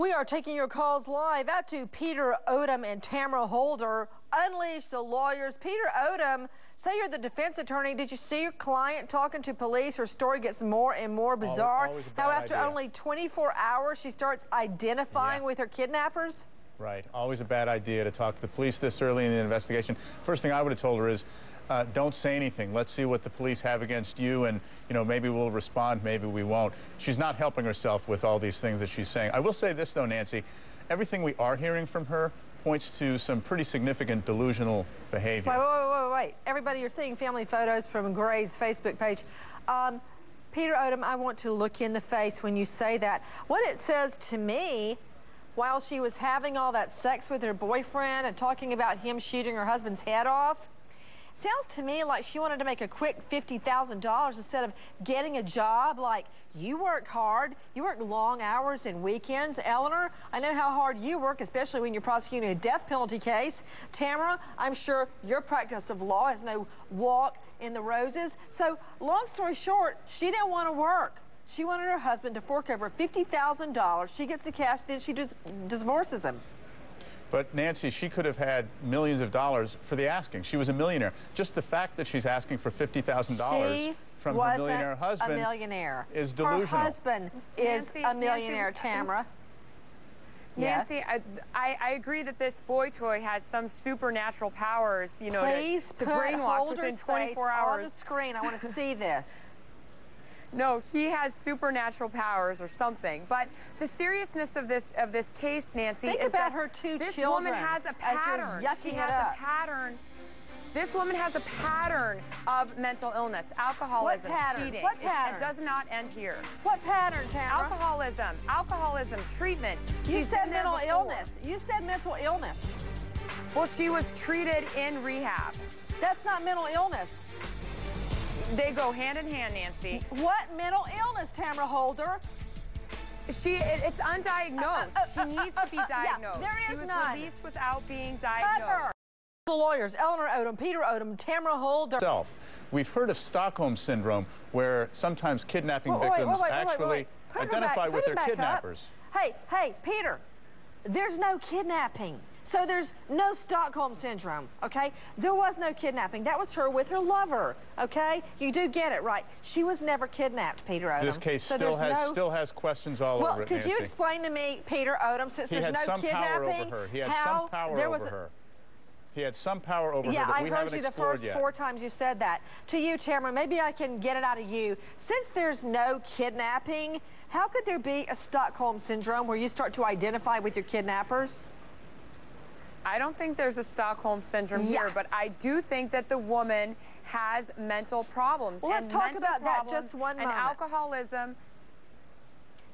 We are taking your calls live out to Peter Odom and Tamara Holder. Unleash the lawyers. Peter Odom, say you're the defense attorney. Did you see your client talking to police? Her story gets more and more bizarre. How after only 24 hours, she starts identifying with her kidnappers? Right. Always a bad idea to talk to the police this early in the investigation. First thing I would have told her is, don't say anything. Let's see what the police have against you, and, you know, maybe we'll respond, maybe we won't. She's not helping herself with all these things that she's saying. I will say this, though, Nancy. Everything we are hearing from her points to some pretty significant delusional behavior. Wait. Everybody, you're seeing family photos from Gray's Facebook page. Peter Odom, I want to look you in the face when you say that. What it says to me, while she was having all that sex with her boyfriend and talking about him shooting her husband's head off, sounds to me like she wanted to make a quick $50,000 instead of getting a job. Like, you work hard, you work long hours and weekends. Eleanor, I know how hard you work, especially when you're prosecuting a death penalty case. Tamara, I'm sure your practice of law has no walk in the roses. So, long story short, she didn't want to work. She wanted her husband to fork over $50,000. She gets the cash, then she just divorces him. But, Nancy, she could have had millions of dollars for the asking. She was a millionaire. Just the fact that she's asking for $50,000 from her millionaire husband is delusional. Her husband is a millionaire, Tamara. Nancy, yes. I agree that this boy toy has some supernatural powers, you know, to brainwash within 24 hours. On the screen, I want to see this. No, he has supernatural powers or something. But the seriousness of this case, Nancy, is that her two this children. Woman has a pattern. She has a pattern. This woman has a pattern of mental illness, alcoholism, cheating. What pattern? It does not end here. What pattern, Tamara? Alcoholism, treatment. You said mental illness. You said mental illness. Well, she was treated in rehab. That's not mental illness. They go hand in hand, Nancy. What mental illness, Tamara Holder? It's undiagnosed. She needs to be diagnosed. Yeah, she was none. released without being diagnosed. The lawyers, Eleanor Odom, Peter Odom, Tamara Holder. We've heard of Stockholm Syndrome, where sometimes kidnapping victims actually identify with their kidnappers. Hey, Peter, there's no kidnapping. So there's no Stockholm Syndrome, okay? There was no kidnapping. That was her with her lover, okay? You do get it, right? She was never kidnapped, Peter Odom. This case still has questions all over it, Nancy. Well, could you explain to me, Peter Odom, since there's no kidnapping, he had some power over her. He had some power over her that we haven't explored yet. Yeah, I heard you the first 4 times you said that. To you, Tamara, maybe I can get it out of you. Since there's no kidnapping, how could there be a Stockholm Syndrome where you start to identify with your kidnappers? I don't think there's a Stockholm Syndrome here, but I do think that the woman has mental problems. Well, let's talk about that just one moment. And alcoholism.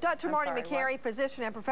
Dr. Marty McCary, physician and professor.